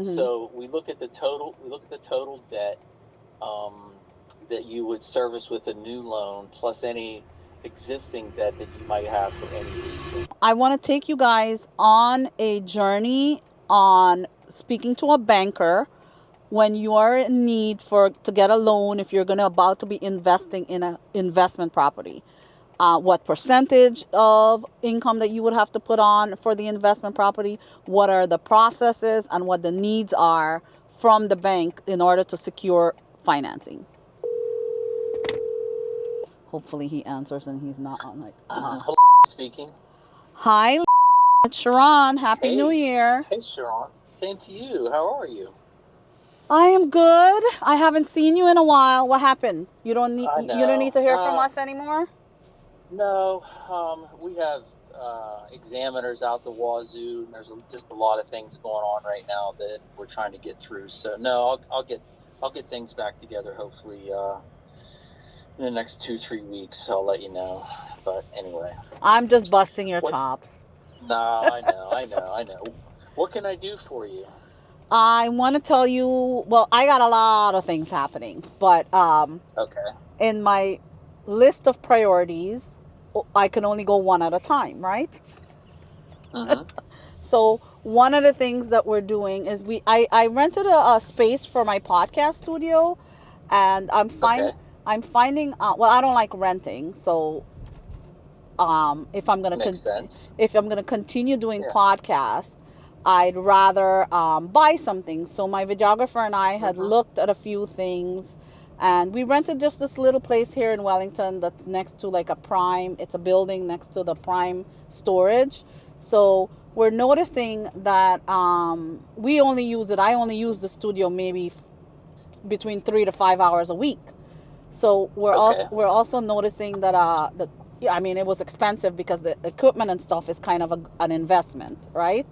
So we look at the total debt that you would service with a new loan plus any existing debt that you might have for any reason. I want to take you guys on a journey on speaking to a banker when you are in need to get a loan if you're about to be investing in an investment property. What percentage of income that you would have to put on for the investment property, what are the processes, and what the needs are from the bank in order to secure financing. Hopefully he answers and he's not on Hello, speaking. Hi, it's Sherron. Happy New Year. Hey, Sherron. Same to you. How are you? I am good. I haven't seen you in a while. What happened? You don't need to hear from us anymore? No. We have examiners out the wazoo, and there's just a lot of things going on right now that we're trying to get through. So no, I'll get things back together. Hopefully, in the next 2-3 weeks, I'll let you know. But anyway, I'm just busting your chops. No, I know. What can I do for you? I want to tell you, well, I got a lot of things happening, but in my list of priorities, I can only go one at a time, right? So one of the things that we're doing is I rented a space for my podcast studio, and I'm finding well, I don't like renting, so if I'm gonna continue doing podcasts, I'd rather buy something. So my videographer and I had looked at a few things, and we rented just this little place here in Wellington that's next to like a Prime. It's a building next to the Prime storage. So we're noticing that I only use the studio maybe between 3 to 5 hours a week. So we're also noticing that it was expensive because the equipment and stuff is kind of an investment, right?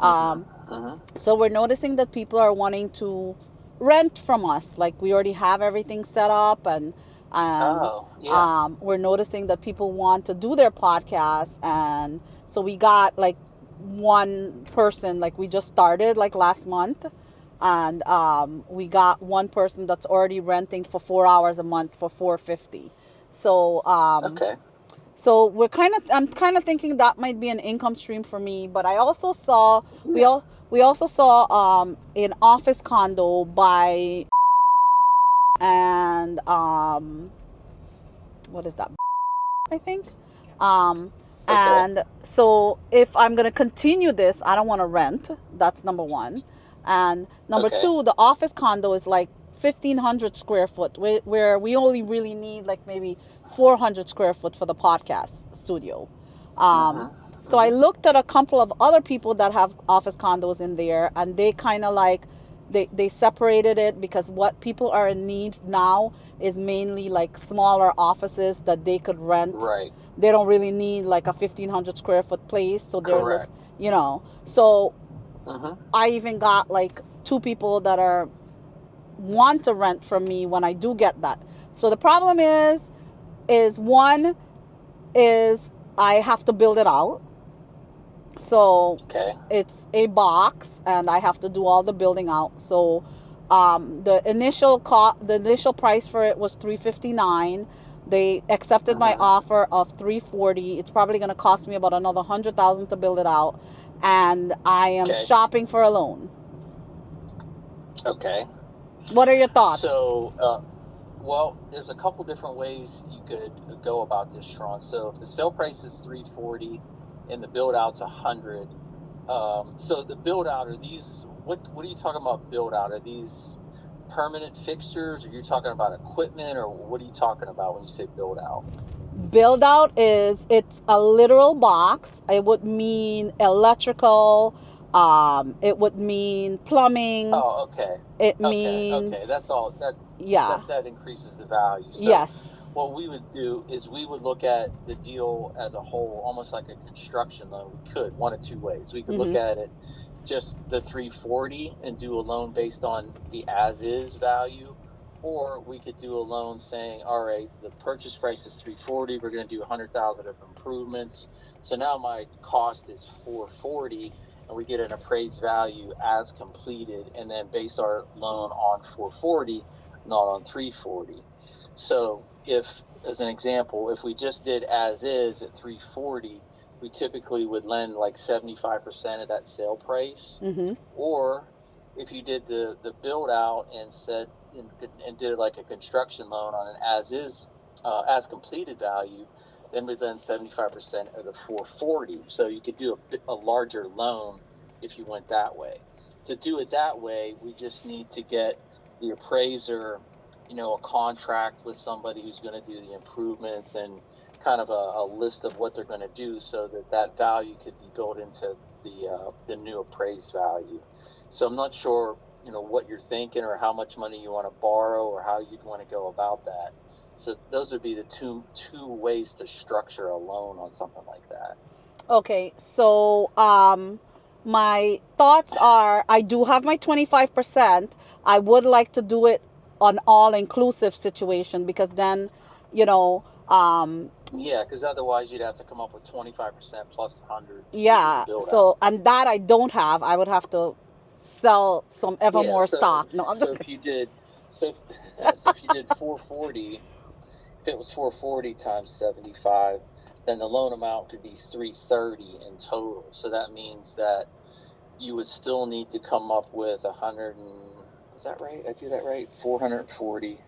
So we're noticing that people are wanting to rent from us. Like we already have everything set up, and we're noticing that people want to do their podcasts, and so we got like one person, like we just started like last month, and we got one person that's already renting for 4 hours a month for $450. So so I'm kind of thinking that might be an income stream for me. But I also saw we also saw an office condo by and what is that? I think. And so if I'm going to continue this, I don't want to rent. That's number one. And number two, the office condo is like 1,500 square foot, where we only really need like maybe 400 square foot for the podcast studio. So I looked at a couple of other people that have office condos in there, and they kind of like, they separated it because what people are in need now is mainly like smaller offices that they could rent. Right. They don't really need like a 1,500 square foot place. So they're so I even got like 2 people that want to rent from me when I do get that. So the problem is one is I have to build it out. So it's a box, and I have to do all the building out. So the initial price for it was $359. They accepted my offer of $340. It's probably going to cost me about another $100,000 to build it out, and I am shopping for a loan. Okay. What are your thoughts? So, well, there's a couple different ways you could go about this, Sharon. So if the sale price is $340 and the build out's $100, so the build out, are these, what are you talking about build out? Are these permanent fixtures, or you're talking about equipment, or what are you talking about when you say build out? Build out it's a literal box. It would mean electrical. It would mean plumbing. Oh, okay. It means That's all. That increases the value. So yes. What we would do is we would look at the deal as a whole, almost like a construction loan. We could one of two ways. We could look at it just the $340 and do a loan based on the as-is value, or we could do a loan saying, all right, the purchase price is $340. We're going to do $100,000 of improvements. So now my cost is $440, and and we get an appraised value as completed, and then base our loan on 440, not on 340. So if, as an example, if we just did as is at 340, we typically would lend like 75% of that sale price. Mm-hmm. Or if you did the build out and said and did like a construction loan on an as completed value, then we'd lend 75% of the 440. So you could do a larger loan if you went that way. To do it that way, we just need to get the appraiser, a contract with somebody who's going to do the improvements and kind of a list of what they're going to do, so that value could be built into the new appraised value. So I'm not sure, what you're thinking or how much money you want to borrow or how you'd want to go about that. So those would be the two ways to structure a loan on something like that. Okay, so my thoughts are, I do have my 25%. I would like to do it on all-inclusive situation, because then, yeah, because otherwise you'd have to come up with 25% plus 100 to do yeah. the build So, out. and that I don't have. I would have to sell some Evermore stock. No, I'm So just if kidding. you did so if you did 440, if it was 440 times 75, then the loan amount could be 330 in total. So that means that you would still need to come up with 100 and, is that right? I do that right? 440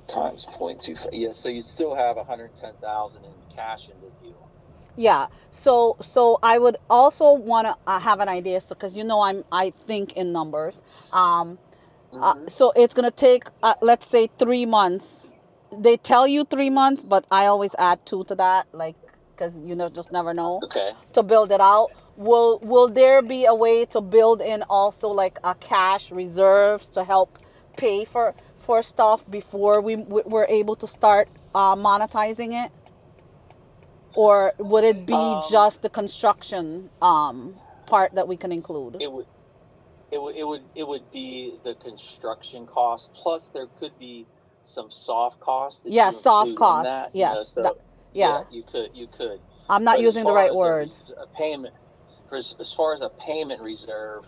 times 0.25. Yeah, so you'd still have 110,000 in cash in the deal. Yeah. So I would also want to have an idea, so because I think in numbers. So it's gonna take, let's say, 3 months. They tell you 3 months, but I always add two to that, like, because just never know. Okay. To build it out, will there be a way to build in also like a cash reserves to help pay for stuff before we're able to start monetizing it? Or would it be just the construction part that we can include? It would it would be the construction cost, plus there could be some soft costs that Yeah, you soft include in costs. that, Yes. so Yeah. yeah, you could. I'm not But as using the far right as words. a payment, as far as a payment reserve,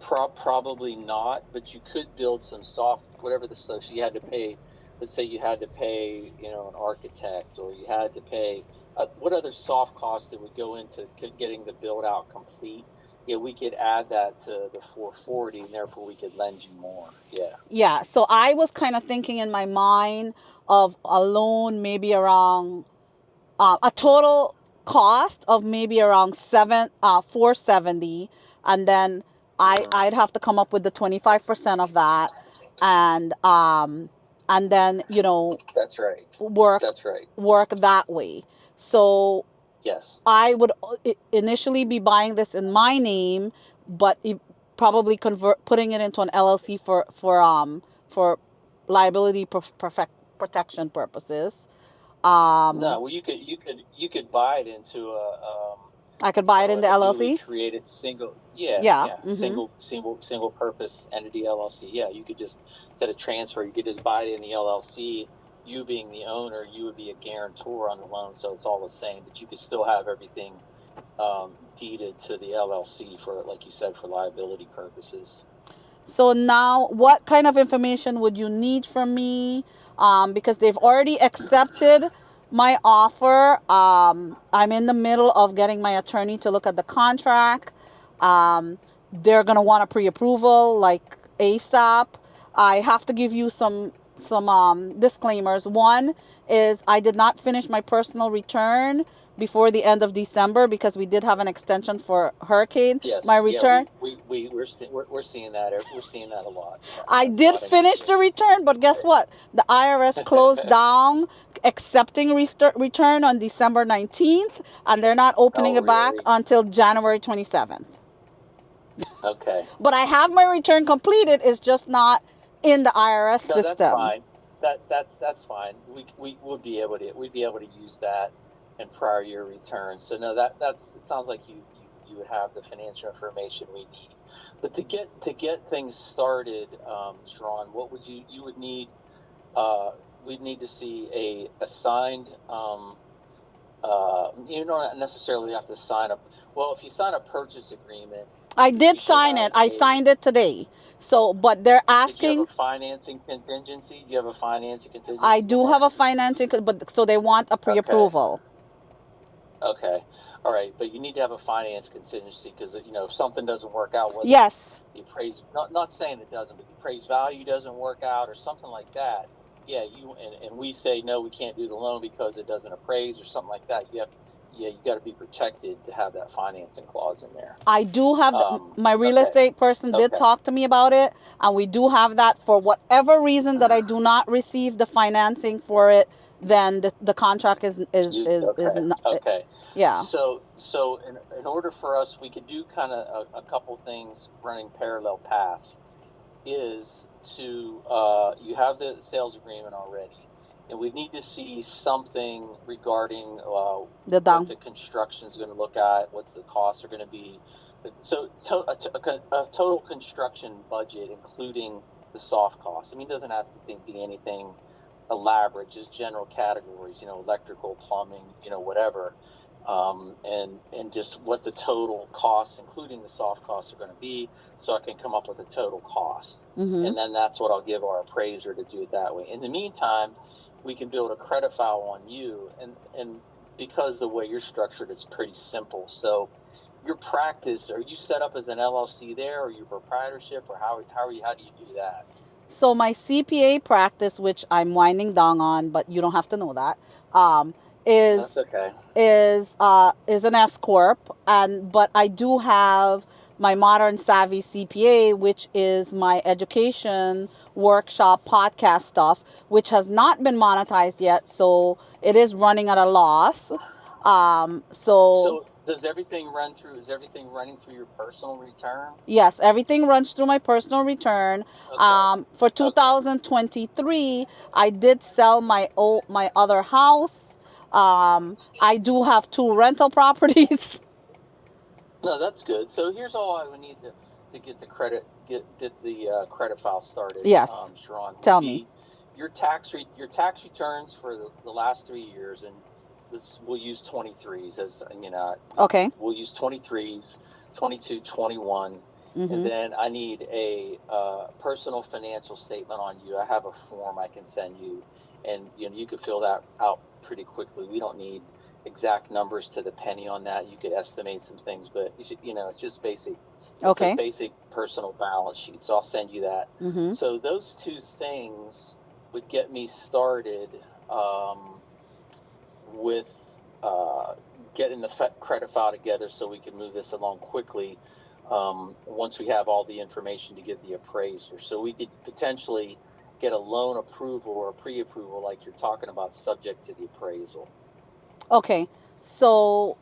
probably not, but you could build some soft, whatever so if you had to pay, let's say you had to pay, an architect, or you had to pay, what other soft costs that would go into getting the build out complete. Yeah, we could add that to the 440, and therefore we could lend you more. Yeah. Yeah, so I was kind of thinking in my mind of a loan maybe around a total cost of maybe around 470, and then I'd have to come up with the 25% of that, and then That's right. work That's right. work that way. So Yes. I would initially be buying this in my name, but probably putting it into an LLC for liability protection purposes. No, well, you could buy it into I could buy it in the a newly LLC. created single, yeah, Yeah. yeah, Mm-hmm. single purpose entity LLC. Yeah, you could just, instead of transfer, you could just buy it in the LLC. You being the owner, you would be a guarantor on the loan, so it's all the same. But you could still have everything deeded to the LLC for, like you said, for liability purposes. So now, what kind of information would you need from me? Because they've already accepted my offer. I'm in the middle of getting my attorney to look at the contract. They're gonna want a pre-approval, like ASAP. I have to give you some disclaimers. One is I did not finish my personal return before the end of December, because we did have an extension for hurricane. My Yes, yeah, return. we're seeing that, we're seeing that a lot. Yeah, I that's did not an finish issue. the return, but guess what? The IRS closed down accepting return on December 19th, and they're not opening Oh, it back really? until January 27th. Okay. But I have my return completed. It's just not in the IRS No, that's system. fine. That's fine. We would be able to use that in prior year returns. So no, that's it sounds like you would have the financial information we need. But to get things started, Sherron, what would you would need? We'd need to see a signed You don't necessarily have to sign up. Well, if you sign a purchase agreement, I did you should sign have it. I a. signed it today. So, but they're Did you have a asking. financing contingency? Do you have a financing I contingency in do have there? a financing, but so they want a Okay. pre-approval. Okay. All right. But you need to have a finance contingency because, if something doesn't work out, whether it's Yes. the appraised, not saying it doesn't, but the appraised value doesn't work out or something like that. Yeah. And we say, no, we can't do the loan because it doesn't appraise or something like that. You got to be protected to have that financing clause in there. I do have my real Okay. estate person did Okay. talk to me about it, and we do have that. For whatever reason that I do not receive the financing for it, then the contract is not, Okay. yeah. So in order for us, we could do kind of a couple things running parallel paths. Is to you have the sales agreement already, and we need to see something regarding The what down. the construction is going to look at, what's the costs are going to be. So a total construction budget, including the soft costs. I mean, it doesn't have to be anything elaborate, just general categories, electrical, plumbing, whatever. And just what the total costs, including the soft costs, are going to be, so I can come up with a total cost. Mm-hmm. And then that's what I'll give our appraiser to do it that way. In the meantime, we can build a credit file on you, and because the way you're structured, it's pretty simple. So your practice, are you set up as an LLC there, or your proprietorship, or how do you do that? So my CPA practice, which I'm winding down on, but you don't have to know that, That's is okay. is an S corp, but I do have my Modern Savvy CPA, which is my education workshop podcast stuff, which has not been monetized yet, so it is running at a loss. So So does everything run through? Is everything running through your personal return? yes, everything runs through my personal return. Okay. For Okay. 2023, I did sell my other house. I do have 2 rental properties. No, that's good. So here's all I would need to get the credit file started, Yes, Sherron, would tell me. be your tax returns for the last 3 years, and we'll use 23s as Okay. we'll use 23s, 22, 21, and Mm-hmm. then I need a personal financial statement on you. I have a form I can send you, and you can fill that out pretty quickly. We don't need exact numbers to the penny on that. You could estimate some things, but it's just basic. It's a Okay. basic personal balance sheet. So I'll send you that. Mm-hmm. So those two things would get me started with getting the credit file together so we can move this along quickly once we have all the information to get the appraiser. So we could potentially get a loan approval or a pre-approval like you're talking about, subject to the appraisal. Okay. So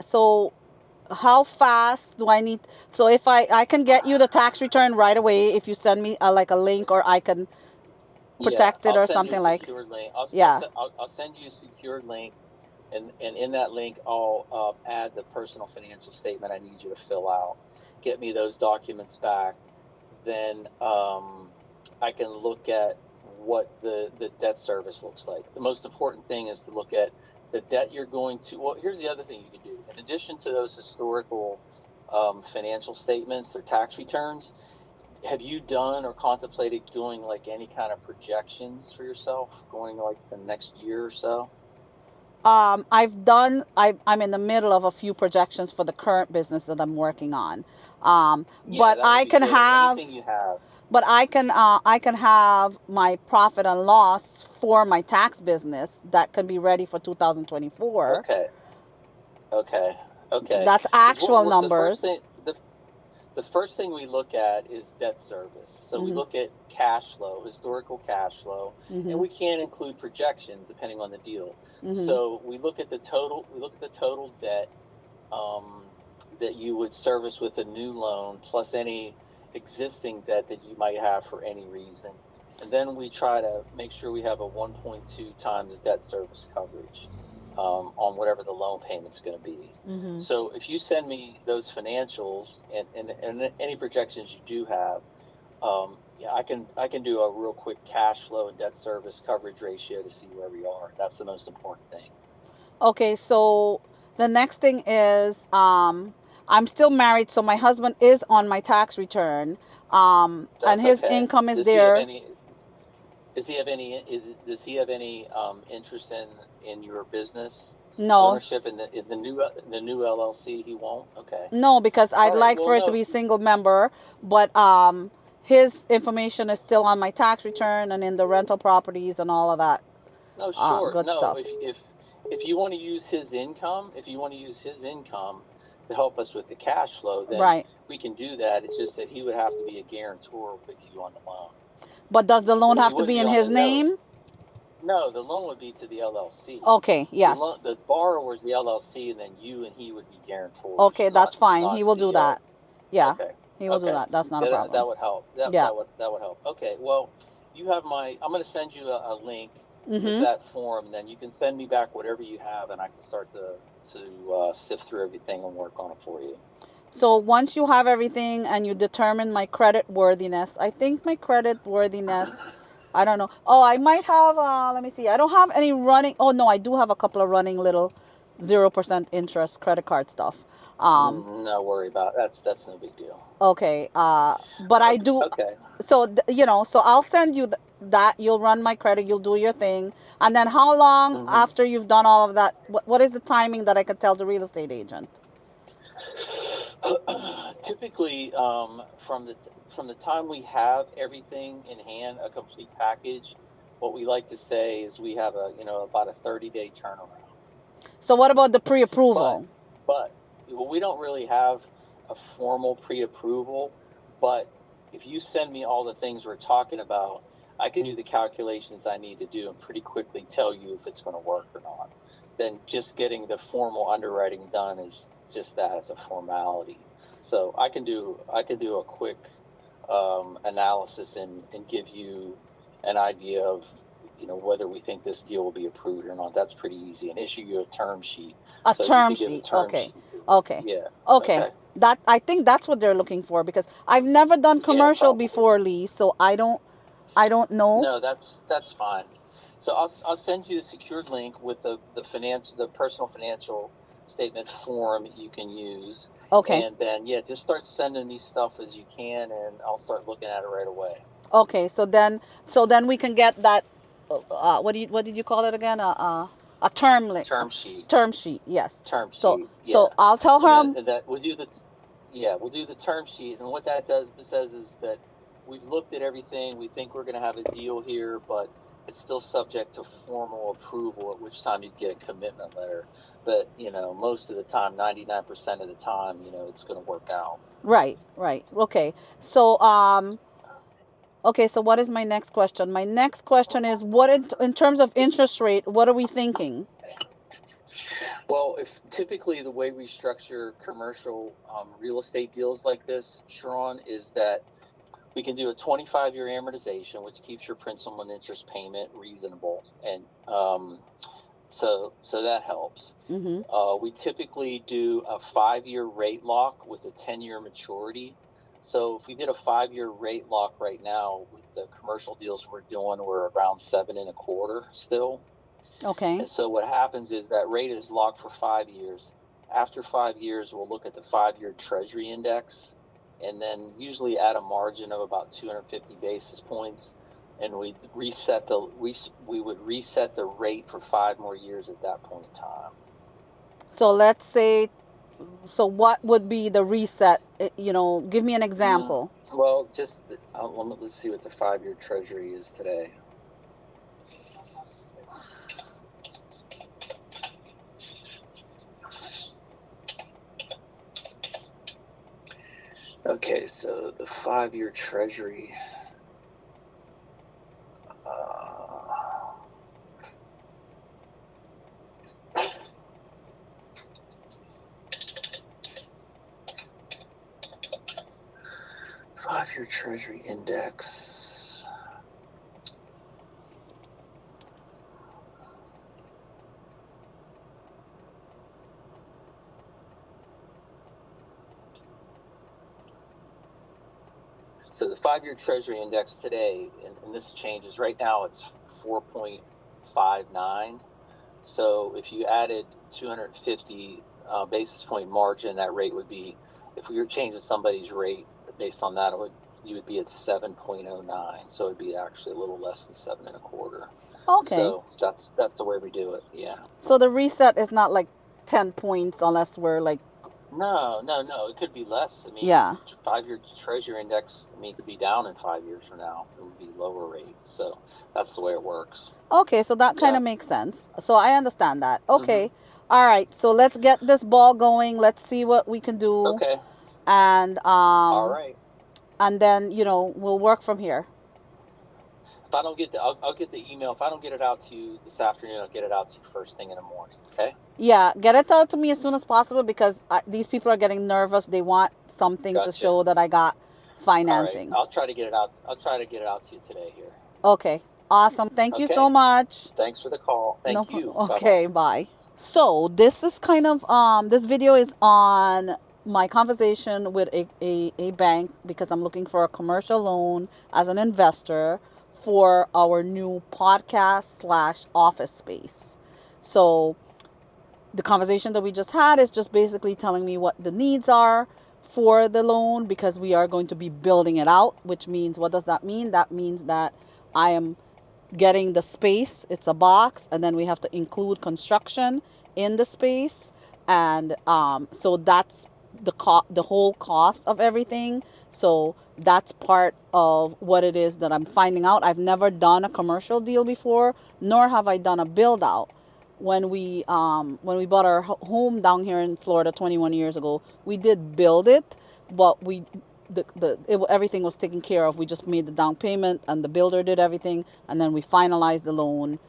so how fast do I need? So if I can get you the tax return right away if you send me like a link, or I can Yeah, protect it I'll or send you a something like. secured link. Yeah. I'll send you a secured link, and in that link, I'll add the personal financial statement I need you to fill out. Get me those documents back, then I can look at what the debt service looks like. The most important thing is to look at the debt you're going to. Well, here's the other thing you can do. In addition to those historical financial statements or tax returns, have you done or contemplated doing like any kind of projections for yourself going like the next year or so? I'm in the middle of a few projections for the current business that I'm working on. Yeah, But that would I be can good. have, Anything you have. but I can have my profit and loss for my tax business that can be ready for 2024. Okay. Okay. Okay. That's Because actual the first numbers. thing the first thing we look at is debt service. So we Mhm. look at cash flow, historical cash flow, and Mhm. we can include projections depending on the deal. Mhm. So we look at the total. We look at the total debt that you would service with a new loan, plus any existing debt that you might have for any reason. And then we try to make sure we have a 1.2 times debt service coverage on whatever the loan payment's going to be. Mhm. So if you send me those financials and any projections you do have, Yeah, I can do a real quick cash flow and debt service coverage ratio to see where we are. That's the most important thing. Okay, so the next thing is I'm still married, so my husband is on my tax return, and That's his okay. income is Does he have there. any? Does he have any? Does he have any interest in your business No, ownership in the new LLC? He won't. Okay. no, because All I'd right. like Well, for it to no, be single member, but his information is still on my tax return and in the rental properties and all of that no, sure, good no. stuff. If you want to use his income, if you want to use his income to help us with the cash flow, then Right. we can do that. It's just that he would have to be a guarantor with you on the loan. But does the loan He have to wouldn't be be in on his the no. name? No, the loan would be to the LLC. Okay, yes. The borrower's the LLC, and then you and he would be guarantors, Okay, not that's fine. not He will do the that. Yeah, okay, he will do okay. that. That's not a Yeah, that problem. would help. That Yeah. that would that would help. Okay, well, you have I'm going to send you a link with Mm-hmm. that form, and then you can send me back whatever you have, and I can start to sift through everything and work on it for you. So once you have everything and you determine my credit worthiness, I think my credit worthiness, I don't know. Oh, I might have, let me see. I don't have any running. Oh, no, I do have a couple of running little 0% interest credit card stuff. No worry about it. That's no big deal. Okay. But I Okay, do. okay. So, so I'll send you that. You'll run my credit. You'll do your thing. And then how long Mm-hmm. after you've done all of that? What is the timing that I could tell the real estate agent? Typically, from the time we have everything in hand, a complete package, what we like to say is we have about a 30-day turnaround. So what about the But pre-approval? but well, we don't really have a formal pre-approval. But if you send me all the things we're talking about, I can do the calculations I need to do and pretty quickly tell you if it's going to work or not. Then just getting the formal underwriting done is just that, it's a formality. So I can do a quick analysis and give you an idea of whether we think this deal will be approved or not. That's pretty easy, and issue you a term sheet A so you term could give a sheet. term Okay. sheet. Okay. Yeah. Okay. Okay. That I think that's what they're looking for because I've never done Yeah, commercial probably. before, Lee, so I don't know. No, that's fine. So I'll send you the secured link with the personal financial statement form you can use, Okay. and then yeah, just start sending me stuff as you can, and I'll start looking at it right away. Okay. So then we can get that what did you call it again? A term link. Term sheet. Term sheet. Yes. Term So sheet. so Yeah. I'll tell her And that we'll do the term sheet, and what that says is that we've looked at everything. We think we're going to have a deal here, but it's still subject to formal approval. At which time you'd get a commitment letter. But most of the time, 99% of the time, it's going to work out. right, right. Okay. So okay, so what is my next question? My next question is what in terms of interest rate, what are we thinking? Well, if typically the way we structure commercial real estate deals like this, Sharon, is that we can do a 25-year amortization, which keeps your principal and interest payment reasonable, and so that helps. Mm-hmm. We typically do a 5-year rate lock with a 10-year maturity. So if we did a 5-year rate lock right now with the commercial deals we're doing, we're around 7.25 still. Okay. And so what happens is that rate is locked for 5 years. After 5 years, we'll look at the 5-year Treasury index, and then usually at a margin of about 250 basis points, and we would reset the rate for 5 more years at that point in time. So let's say, so what would be the reset? Give me an example. Well, just let's see what the 5-year Treasury is today. Okay, so the 5-year Treasury. Uh, 5-year Treasury index. So the 5-year Treasury index today, and this changes, right now it's 4.59. So if you added 250 basis point margin, that rate would be, if we were changing somebody's rate based on that, you would be at 7.09. So it'd be actually a little less than 7.25. Okay. So that's the way we do it. Yeah. So the reset is not like 10 points unless we're like. No. It could be less. I mean, Yeah. 5-year Treasury index, I mean, could be down in 5 years from now. It would be lower rate. So that's the way it works. Okay, so that kind of makes sense. So I understand that. Okay. All right. So let's get this ball going. Let's see what we can do. Okay. And All right. And then, we'll work from here. If I don't get I'll get the email. If I don't get it out to you this afternoon, I'll get it out to you first thing in the morning. Okay. Yeah, get it out to me as soon as possible because these people are getting nervous. They want something to show that I got financing. All right. I'll try to get it out. I'll try to get it out to you today here. Okay. Awesome. Thank you so much. Thanks for the call. Thank you. Okay, bye. So this is kind of this video is on my conversation with a bank because I'm looking for a commercial loan as an investor for our new podcast/office space. So the conversation that we just had is just basically telling me what the needs are for the loan because we are going to be building it out, which means, what does that mean? That means that I am getting the space. It's a box, and then we have to include construction in the space, and so that's the whole cost of everything. So that's part of what it is that I'm finding out. I've never done a commercial deal before, nor have I done a build out. When we bought our home down here in Florida 21 years ago, we did build it, but everything was taken care of. We just made the down payment, and the builder did everything, and then we finalized the loan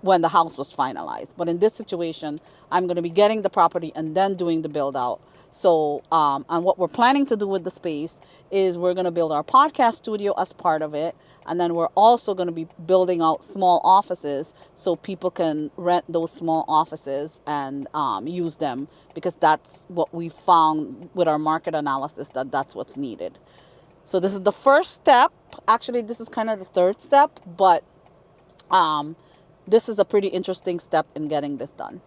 when the house was finalized. But in this situation, I'm going to be getting the property and then doing the build out. So, and what we're planning to do with the space is we're going to build our podcast studio as part of it. And then we're also going to be building out small offices so people can rent those small offices and use them, because that's what we found with our market analysis, that's what's needed. So this is the first step. Actually, this is kind of the third step, but this is a pretty interesting step in getting this done.